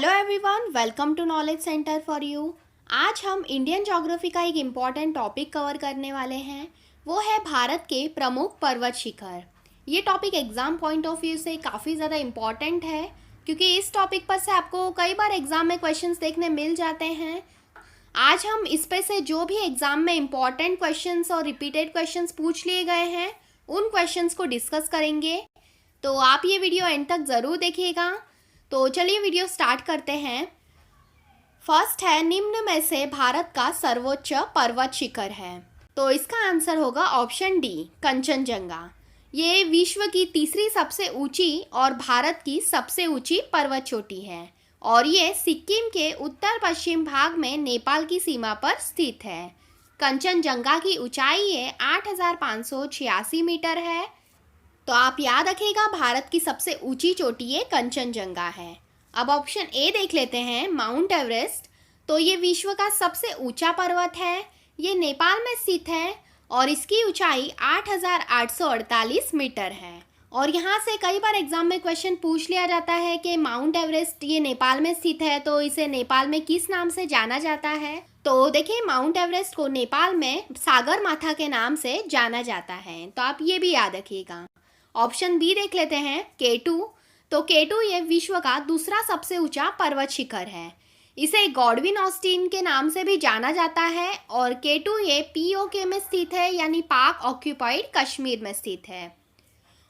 Hello everyone, welcome to knowledge centre for you. आज हम Indian geography का एक इम्पॉर्टेंट टॉपिक कवर करने वाले हैं। वो है भारत के प्रमुख पर्वत शिखर। ये topic exam point of view से काफ़ी ज़्यादा इम्पॉर्टेंट है, क्योंकि इस टॉपिक पर से आपको कई बार एग्ज़ाम में क्वेश्चंस देखने मिल जाते हैं। आज हम इस पे से जो भी एग्ज़ाम में इम्पॉर्टेंट क्वेश्चंस और रिपीटेड क्वेश्चंस पूछ लिए गए हैं, उन क्वेश्चंस को डिस्कस करेंगे। तो आप ये वीडियो एंड तक ज़रूर देखिएगा। तो चलिए वीडियो स्टार्ट करते हैं। फर्स्ट है, निम्न में से भारत का सर्वोच्च पर्वत शिखर है। तो इसका आंसर होगा ऑप्शन डी, कंचनजंगा। ये विश्व की तीसरी सबसे ऊंची और भारत की सबसे ऊंची पर्वत चोटी है और ये सिक्किम के उत्तर पश्चिम भाग में नेपाल की सीमा पर स्थित है। कंचनजंगा की ऊंचाई ये 8,586 मीटर है। तो आप याद रखिएगा, भारत की सबसे ऊंची चोटी ये कंचनजंगा है। अब ऑप्शन ए देख लेते हैं, माउंट एवरेस्ट। तो ये विश्व का सबसे ऊंचा पर्वत है। ये नेपाल में स्थित है और इसकी ऊंचाई 8,848 मीटर है। और यहाँ से कई बार एग्जाम में क्वेश्चन पूछ लिया जाता है कि माउंट एवरेस्ट ये नेपाल में स्थित है, तो इसे नेपाल में किस नाम से जाना जाता है। तो देखिए, माउंट एवरेस्ट को नेपाल में सागर माथा के नाम से जाना जाता है। तो आप ये भी याद रखिएगा। ऑप्शन बी देख लेते हैं, K2। तो K2 ये विश्व का दूसरा सबसे ऊंचा पर्वत शिखर है। इसे गॉडविन ऑस्टिन के नाम से भी जाना जाता है और K2 ये POK में स्थित है, यानी पाक ऑक्यूपाइड कश्मीर में स्थित है।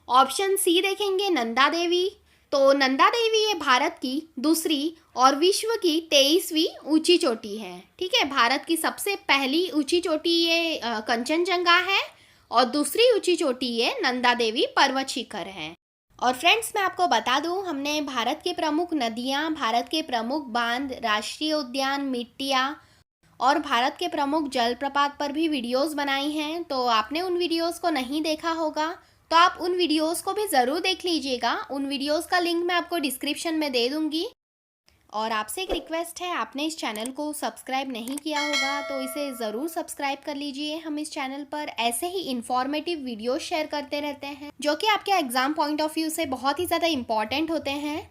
ऑप्शन सी देखेंगे, नंदा देवी। तो नंदा देवी ये भारत की दूसरी और विश्व की 23वीं ऊंची चोटी है। ठीक है, भारत की सबसे पहली ऊंची चोटी ये कंचनजंगा है और दूसरी ऊंची चोटी ये नंदा देवी पर्वत शिखर है। और फ्रेंड्स, मैं आपको बता दूं, हमने भारत के प्रमुख नदियां, भारत के प्रमुख बांध, राष्ट्रीय उद्यान, मिट्टियां और भारत के प्रमुख जलप्रपात पर भी वीडियोस बनाई हैं। तो आपने उन वीडियोस को नहीं देखा होगा तो आप उन वीडियोस को भी ज़रूर देख लीजिएगा। उन वीडियोस का लिंक मैं आपको डिस्क्रिप्शन में दे दूँगी। और आपसे एक रिक्वेस्ट है, आपने इस चैनल को सब्सक्राइब नहीं किया होगा तो इसे ज़रूर सब्सक्राइब कर लीजिए। हम इस चैनल पर ऐसे ही इंफॉर्मेटिव वीडियो शेयर करते रहते हैं, जो कि आपके एग्ज़ाम पॉइंट ऑफ व्यू से बहुत ही ज़्यादा इम्पॉर्टेंट होते हैं।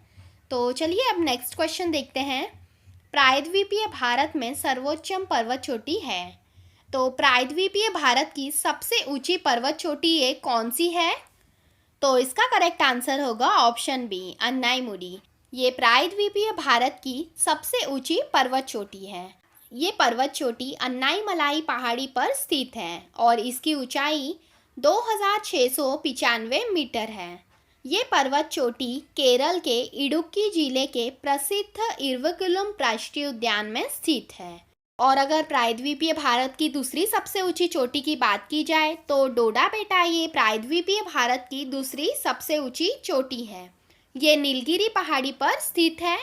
तो चलिए अब नेक्स्ट क्वेश्चन देखते हैं। प्रायद्वीपीय भारत में सर्वोच्चम पर्वत चोटी है। तो प्रायद्वीपीय भारत की सबसे ऊँची पर्वत चोटी ये कौन सी है? तो इसका करेक्ट आंसर होगा ऑप्शन बी, अन्नाईमुडी। ये प्रायद्वीपीय भारत की सबसे ऊंची पर्वत चोटी है। ये पर्वत चोटी अन्नाईमलाई पहाड़ी पर स्थित है और इसकी ऊंचाई 2,695 मीटर है। ये पर्वत चोटी केरल के इडुक्की जिले के प्रसिद्ध इरविकुलम राष्ट्रीय उद्यान में स्थित है। और अगर प्रायद्वीपीय भारत की दूसरी सबसे ऊंची चोटी की बात की जाए तो डोडा बेटा ये प्रायद्वीपीय भारत की दूसरी सबसे ऊंची चोटी है। ये नीलगिरी पहाड़ी पर स्थित है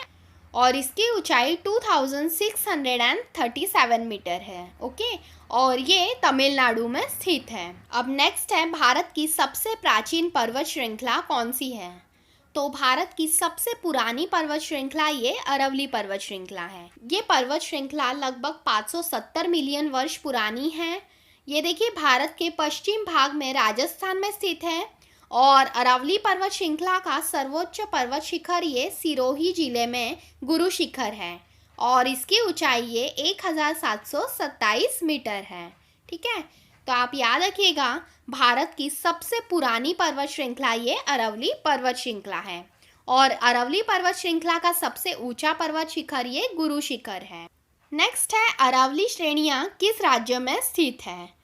और इसकी ऊंचाई 2,637 मीटर है। ओके, और ये तमिलनाडु में स्थित है। अब नेक्स्ट है, भारत की सबसे प्राचीन पर्वत श्रृंखला कौन सी है? तो भारत की सबसे पुरानी पर्वत श्रृंखला ये अरावली पर्वत श्रृंखला है। ये पर्वत श्रृंखला लगभग 570 मिलियन वर्ष पुरानी है। ये देखिए, भारत के पश्चिम भाग में राजस्थान में स्थित है और अरावली पर्वत श्रृंखला का सर्वोच्च पर्वत शिखर ये सिरोही जिले में गुरु शिखर है और इसकी ऊंचाई ये 1,727 मीटर है। ठीक है, तो आप याद रखिएगा, भारत की सबसे पुरानी पर्वत श्रृंखला ये अरावली पर्वत श्रृंखला है और अरावली पर्वत श्रृंखला का सबसे ऊंचा पर्वत शिखर ये गुरु शिखर है। नेक्स्ट है, अरावली श्रेणियाँ किस राज्य में स्थित है?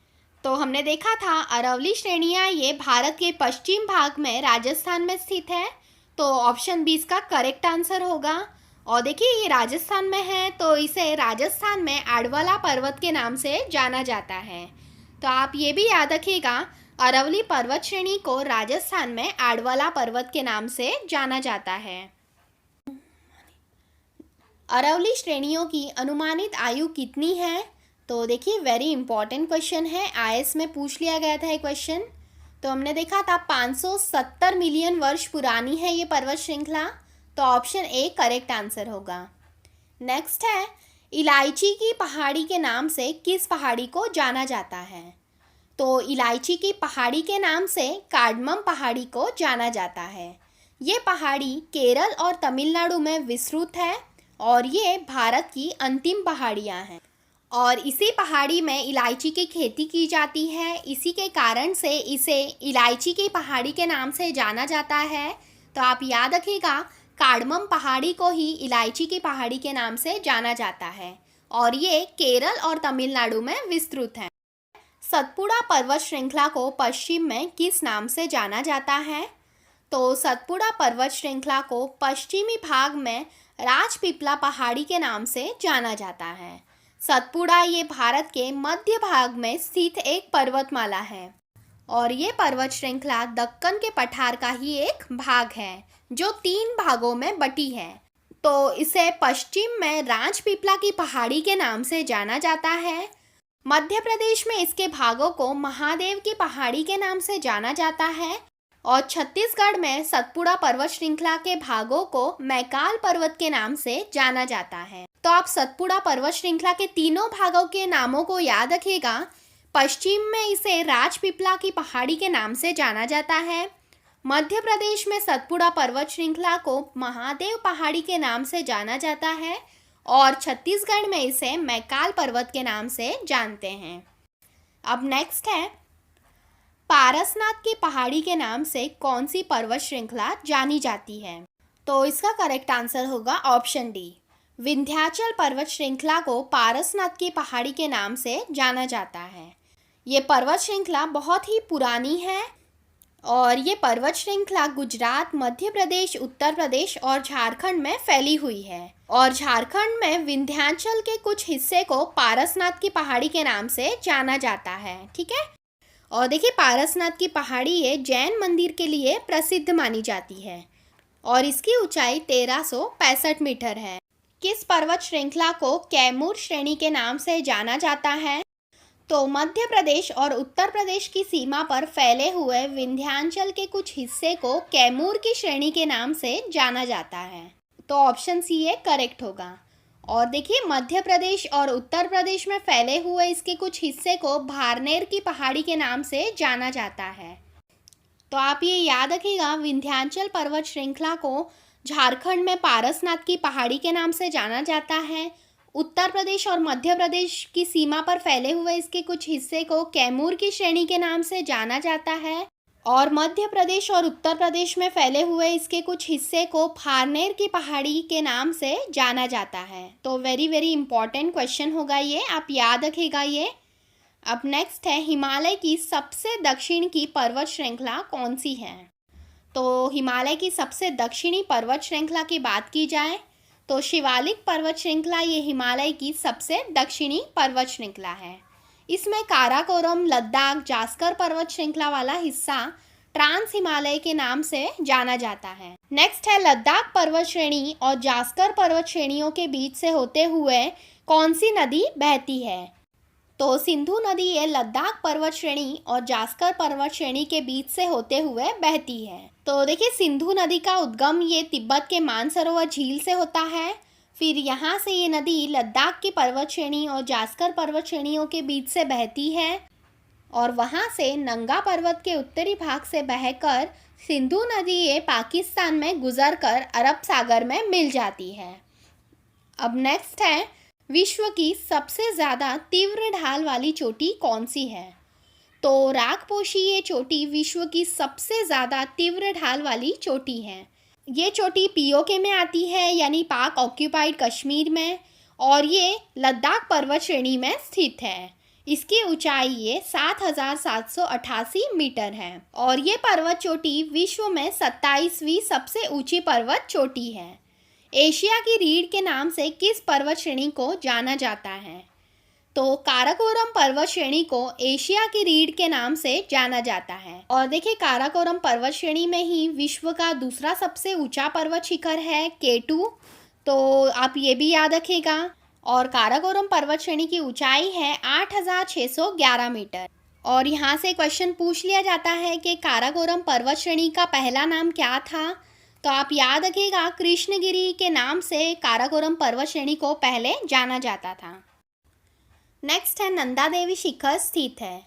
तो हमने देखा था, अरावली श्रेणियाँ ये भारत के पश्चिम भाग में राजस्थान में स्थित है। तो ऑप्शन बी इसका करेक्ट आंसर होगा। और देखिए, ये राजस्थान में है तो इसे राजस्थान में आडवाला पर्वत के नाम से जाना जाता है। तो आप ये भी याद रखिएगा, अरावली पर्वत श्रेणी को राजस्थान में आडवाला पर्वत के नाम से जाना जाता है। अरावली श्रेणियों की अनुमानित आयु कितनी है? तो देखिए, वेरी इंपॉर्टेंट क्वेश्चन है, IAS में पूछ लिया गया था ये क्वेश्चन। तो हमने देखा था 570 मिलियन वर्ष पुरानी है ये पर्वत श्रृंखला। तो ऑप्शन ए करेक्ट आंसर होगा। नेक्स्ट है, इलायची की पहाड़ी के नाम से किस पहाड़ी को जाना जाता है? तो इलायची की पहाड़ी के नाम से कार्डमम पहाड़ी को जाना जाता है। ये पहाड़ी केरल और तमिलनाडु में विस्तृत है और ये भारत की अंतिम पहाड़ियाँ हैं और इसी पहाड़ी में इलायची की खेती की जाती है। इसी के कारण से इसे इलायची की पहाड़ी के नाम से जाना जाता है। तो आप याद रखिएगा, कार्डमम पहाड़ी को ही इलायची की पहाड़ी के नाम से जाना जाता है और ये केरल और तमिलनाडु में विस्तृत है। सतपुड़ा पर्वत श्रृंखला को पश्चिम में किस नाम से जाना जाता है? तो सतपुड़ा पर्वत श्रृंखला को पश्चिमी भाग में राजपीपला पहाड़ी के नाम से जाना जाता है। सतपुड़ा ये भारत के मध्य भाग में स्थित एक पर्वतमाला है और ये पर्वत श्रृंखला दक्कन के पठार का ही एक भाग है जो 3 भागों में बटी है। तो इसे पश्चिम में राजपीपला की पहाड़ी के नाम से जाना जाता है। मध्य प्रदेश में इसके भागों को महादेव की पहाड़ी के नाम से जाना जाता है और छत्तीसगढ़ में सतपुड़ा पर्वत श्रृंखला के भागों को मैकाल पर्वत के नाम से जाना जाता है। तो आप सतपुड़ा पर्वत श्रृंखला के तीनों भागों के नामों को याद रखिएगा। पश्चिम में इसे राजपीपला की पहाड़ी के नाम से जाना जाता है। मध्य प्रदेश में सतपुड़ा पर्वत श्रृंखला को महादेव पहाड़ी के नाम से जाना जाता है और छत्तीसगढ़ में इसे मैकाल पर्वत के नाम से जानते हैं। अब नेक्स्ट है, पारसनाथ की पहाड़ी के नाम से कौन सी पर्वत श्रृंखला जानी जाती है? तो इसका करेक्ट आंसर होगा ऑप्शन डी, विंध्याचल पर्वत श्रृंखला को पारसनाथ की पहाड़ी के नाम से जाना जाता है। ये पर्वत श्रृंखला बहुत ही पुरानी है और ये पर्वत श्रृंखला गुजरात, मध्य प्रदेश, उत्तर प्रदेश और झारखंड में फैली हुई है और झारखंड में विंध्याचल के कुछ हिस्से को पारसनाथ की पहाड़ी के नाम से जाना जाता है। ठीक है, और देखिए पारसनाथ की पहाड़ी ये जैन मंदिर के लिए प्रसिद्ध मानी जाती है और इसकी ऊंचाई 1365 मीटर है। किस पर्वत श्रृंखला को कैमूर श्रेणी के नाम से जाना जाता है? तो मध्य प्रदेश और उत्तर प्रदेश की सीमा पर फैले हुए विंध्याचल के कुछ हिस्से को कैमूर की श्रेणी के नाम से जाना जाता है। तो ऑप्शन सी ये करेक्ट होगा। और देखिए मध्य प्रदेश और उत्तर प्रदेश में फैले हुए इसके कुछ हिस्से को भारनेर की पहाड़ी के नाम से जाना जाता है। तो आप ये याद रखिएगा, विंध्याचल पर्वत श्रृंखला को झारखंड में पारसनाथ की पहाड़ी के नाम से जाना जाता है। उत्तर प्रदेश और मध्य प्रदेश की सीमा पर फैले हुए इसके कुछ हिस्से को कैमूर की श्रेणी के नाम से जाना जाता है और मध्य प्रदेश और उत्तर प्रदेश में फैले हुए इसके कुछ हिस्से को भारनेर की पहाड़ी के नाम से जाना जाता है। तो वेरी वेरी इंपॉर्टेंट क्वेश्चन होगा ये, आप याद रखिएगा ये। अब नेक्स्ट है, हिमालय की सबसे दक्षिण की पर्वत श्रृंखला कौन सी है? तो हिमालय की सबसे दक्षिणी पर्वत श्रृंखला की बात की जाए तो शिवालिक पर्वत श्रृंखला ये हिमालय की सबसे दक्षिणी पर्वत श्रृंखला है। इसमें काराकोरम, लद्दाख, जास्कर पर्वत श्रृंखला वाला हिस्सा ट्रांस हिमालय के नाम से जाना जाता है। नेक्स्ट है, लद्दाख पर्वत श्रेणी और जास्कर पर्वत श्रेणियों के बीच से होते हुए कौन सी नदी बहती है? तो सिंधु नदी ये लद्दाख पर्वत श्रेणी और जास्कर पर्वत श्रेणी के बीच से होते हुए बहती है। तो देखिए सिंधु नदी का उद्गम ये तिब्बत के मानसरोवर झील से होता है। फिर यहाँ से ये नदी लद्दाख की पर्वत श्रेणी और जास्कर पर्वत श्रेणियों के बीच से बहती है और वहाँ से नंगा पर्वत के उत्तरी भाग से बहकर सिंधु नदी ये पाकिस्तान में गुजरकर अरब सागर में मिल जाती है। अब नेक्स्ट है, विश्व की सबसे ज़्यादा तीव्र ढाल वाली चोटी कौन सी है? तो रागपोशी ये चोटी विश्व की सबसे ज़्यादा तीव्र ढाल वाली चोटी है। ये चोटी पीओके में आती है यानी पाक ऑक्यूपाइड कश्मीर में और ये लद्दाख पर्वत श्रेणी में स्थित है। इसकी ऊंचाई ये 7,788 मीटर है और ये पर्वत चोटी विश्व में 27वीं सबसे ऊंची पर्वत चोटी है। एशिया की रीढ़ के नाम से किस पर्वत श्रेणी को जाना जाता है? तो काराकोरम पर्वत श्रेणी को एशिया की रीढ़ के नाम से जाना जाता है और देखिए काराकोरम पर्वत श्रेणी में ही विश्व का दूसरा सबसे ऊंचा पर्वत शिखर है K2। तो आप ये भी याद रखिएगा और काराकोरम पर्वत श्रेणी की ऊंचाई है 8,611 मीटर। और यहाँ से क्वेश्चन पूछ लिया जाता है कि काराकोरम पर्वत श्रेणी का पहला नाम क्या था? तो आप याद रखिएगा, कृष्णगिरी के नाम से काराकोरम पर्वत श्रेणी को पहले जाना जाता था। नेक्स्ट है, नंदा देवी शिखर स्थित है।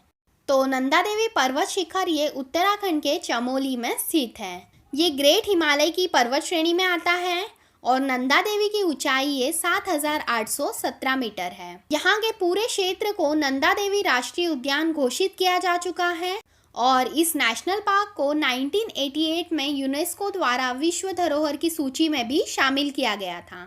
तो नंदा देवी पर्वत शिखर ये उत्तराखंड के चमोली में स्थित है। ये ग्रेट हिमालय की पर्वत श्रेणी में आता है और नंदा देवी की ऊंचाई ये 7,817 मीटर है। यहाँ के पूरे क्षेत्र को नंदा देवी राष्ट्रीय उद्यान घोषित किया जा चुका है और इस नेशनल पार्क को 1988 में यूनेस्को द्वारा विश्व धरोहर की सूची में भी शामिल किया गया था।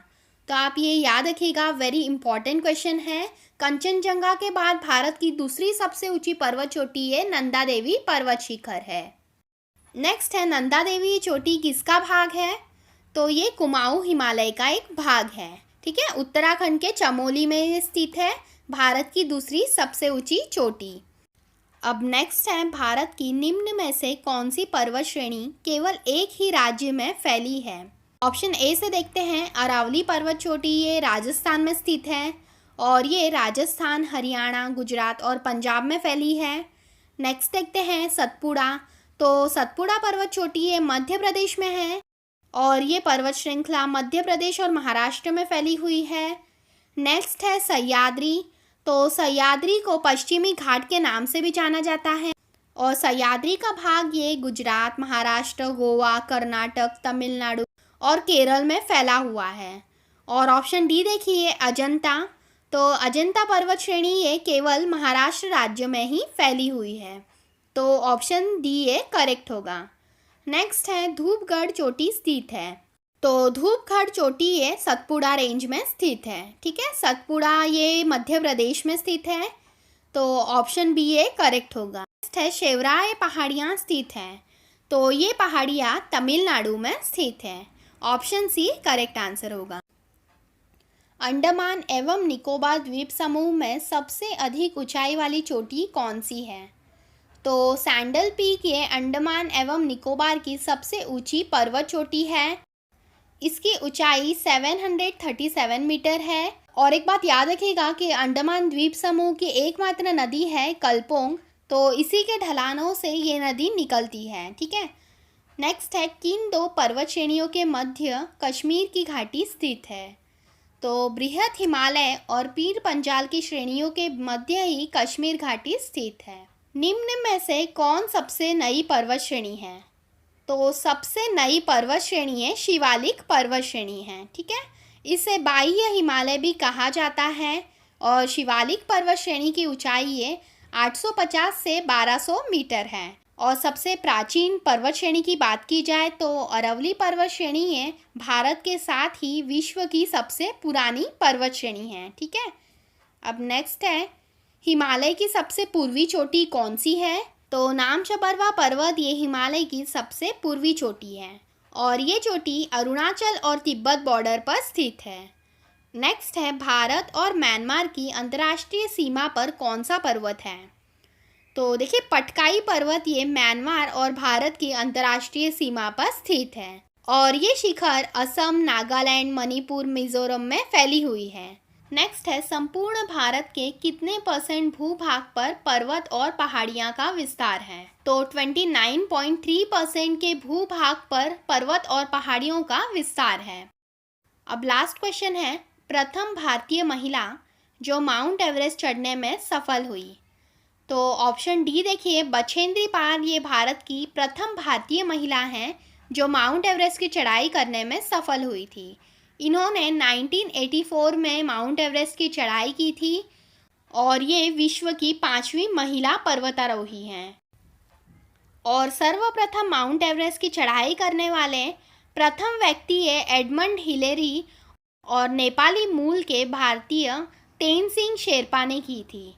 तो आप ये याद रखिएगा, वेरी इंपॉर्टेंट क्वेश्चन है। कंचनजंगा के बाद भारत की दूसरी सबसे ऊंची पर्वत चोटी ये नंदा देवी पर्वत शिखर है। नेक्स्ट है, नंदा देवी चोटी किसका भाग है? तो ये कुमाऊं हिमालय का एक भाग है। ठीक है, उत्तराखंड के चमोली में स्थित है, भारत की दूसरी सबसे ऊंची चोटी। अब नेक्स्ट है, भारत की निम्न में से कौन सी पर्वत श्रेणी केवल एक ही राज्य में फैली है? ऑप्शन ए से देखते हैं, अरावली पर्वत चोटी ये राजस्थान में स्थित है और ये राजस्थान, हरियाणा, गुजरात और पंजाब में फैली है। नेक्स्ट देखते हैं सतपुड़ा, तो सतपुड़ा पर्वत चोटी ये मध्य प्रदेश में है और ये पर्वत श्रृंखला मध्य प्रदेश और महाराष्ट्र में फैली हुई है। नेक्स्ट है सह्याद्री, तो सह्याद्री को पश्चिमी घाट के नाम से भी जाना जाता है और सह्याद्री का भाग ये गुजरात, महाराष्ट्र, गोवा, कर्नाटक, तमिलनाडु और केरल में फैला हुआ है। और ऑप्शन डी देखिए अजंता, तो अजंता पर्वत श्रेणी ये केवल महाराष्ट्र राज्य में ही फैली हुई है, तो ऑप्शन डी ये करेक्ट होगा। नेक्स्ट है, धूपगढ़ चोटी स्थित है, तो धूपगढ़ चोटी ये सतपुड़ा रेंज में स्थित है। ठीक है, सतपुड़ा ये मध्य प्रदेश में स्थित है, तो ऑप्शन बी ये करेक्ट होगा। नेक्स्ट है, शेवराय पहाड़ियाँ स्थित हैं, तो ये पहाड़ियाँ तमिलनाडु में स्थित है, ऑप्शन सी करेक्ट आंसर होगा। अंडमान एवं निकोबार द्वीप समूह में सबसे अधिक ऊंचाई वाली चोटी कौन सी है? तो सैंडल पीक ये अंडमान एवं निकोबार की सबसे ऊंची पर्वत चोटी है। इसकी ऊंचाई 737 मीटर है और एक बात याद रखिएगा कि अंडमान द्वीप समूह की एकमात्र नदी है कलपोंग, तो इसी के ढलानों से ये नदी निकलती है। ठीक है, नेक्स्ट है, किन दो पर्वत श्रेणियों के मध्य कश्मीर की घाटी स्थित है? तो बृहद हिमालय और पीर पंजाल की श्रेणियों के मध्य ही कश्मीर घाटी स्थित है। निम्न में से कौन सबसे नई पर्वत श्रेणी है? तो सबसे नई पर्वत श्रेणी है शिवालिक पर्वत श्रेणी है। ठीक है, इसे बाह्य हिमालय भी कहा जाता है और शिवालिक पर्वत श्रेणी की ऊंचाई ये 850 से 1200 मीटर है। और सबसे प्राचीन पर्वत श्रेणी की बात की जाए तो अरावली पर्वत श्रेणी है भारत के साथ ही विश्व की सबसे पुरानी पर्वत श्रेणी है। ठीक है, अब नेक्स्ट है, हिमालय की सबसे पूर्वी चोटी कौन सी है? तो नामचबरवा पर्वत ये हिमालय की सबसे पूर्वी चोटी है और ये चोटी अरुणाचल और तिब्बत बॉर्डर पर स्थित है। नेक्स्ट है, भारत और म्यांमार की अंतर्राष्ट्रीय सीमा पर कौन सा पर्वत है? तो देखिए, पटकाई पर्वत ये म्यांमार और भारत की अंतर्राष्ट्रीय सीमा पर स्थित है और ये शिखर असम, नागालैंड, मणिपुर, मिजोरम में फैली हुई है। नेक्स्ट है, संपूर्ण भारत के कितने % भूभाग पर पर्वत और पहाड़ियाँ का विस्तार है? तो 29.3% के भूभाग पर पर्वत और पहाड़ियों का विस्तार है। अब लास्ट क्वेश्चन है, प्रथम भारतीय महिला जो माउंट एवरेस्ट चढ़ने में सफल हुई? तो ऑप्शन डी देखिए, बछेंद्री पाल ये भारत की प्रथम भारतीय महिला हैं जो माउंट एवरेस्ट की चढ़ाई करने में सफल हुई थी। इन्होंने 1984 में माउंट एवरेस्ट की चढ़ाई की थी और ये विश्व की 5वीं महिला पर्वतारोही हैं और सर्वप्रथम माउंट एवरेस्ट की चढ़ाई करने वाले प्रथम व्यक्ति ये एडमंड हिलेरी और नेपाली मूल के भारतीय तेनसिंग शेरपा ने की थी।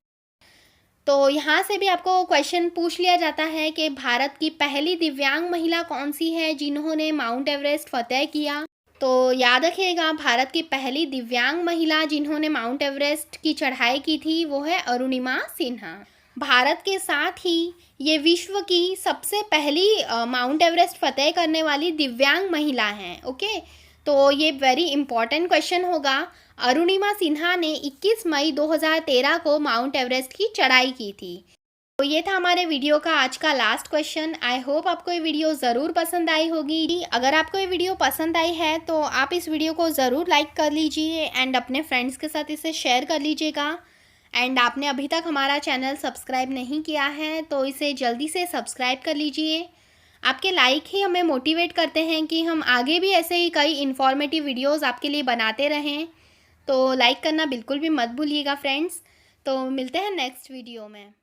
तो यहाँ से भी आपको क्वेश्चन पूछ लिया जाता है कि भारत की पहली दिव्यांग महिला कौन सी है जिन्होंने माउंट एवरेस्ट फतेह किया? तो याद रखिएगा, भारत की पहली दिव्यांग महिला जिन्होंने माउंट एवरेस्ट की चढ़ाई की थी वो है अरुणिमा सिन्हा। भारत के साथ ही ये विश्व की सबसे पहली माउंट एवरेस्ट फतेह करने वाली दिव्यांग महिला हैं। ओके, तो ये वेरी इंपॉर्टेंट क्वेश्चन होगा। अरुणिमा सिन्हा ने 21 मई 2013 को माउंट एवरेस्ट की चढ़ाई की थी। तो ये था हमारे वीडियो का आज का लास्ट क्वेश्चन। आई होप आपको ये वीडियो ज़रूर पसंद आई होगी। अगर आपको ये वीडियो पसंद आई है तो आप इस वीडियो को ज़रूर लाइक कर लीजिए एंड अपने फ्रेंड्स के साथ इसे शेयर कर लीजिएगा। एंड आपने अभी तक हमारा चैनल सब्सक्राइब नहीं किया है तो इसे जल्दी से सब्सक्राइब कर लीजिए। आपके लाइक ही हमें मोटिवेट करते हैं कि हम आगे भी ऐसे ही कई इन्फॉर्मेटिव वीडियोस आपके लिए बनाते रहें। तो लाइक करना बिल्कुल भी मत भूलिएगा फ्रेंड्स। तो मिलते हैं नेक्स्ट वीडियो में।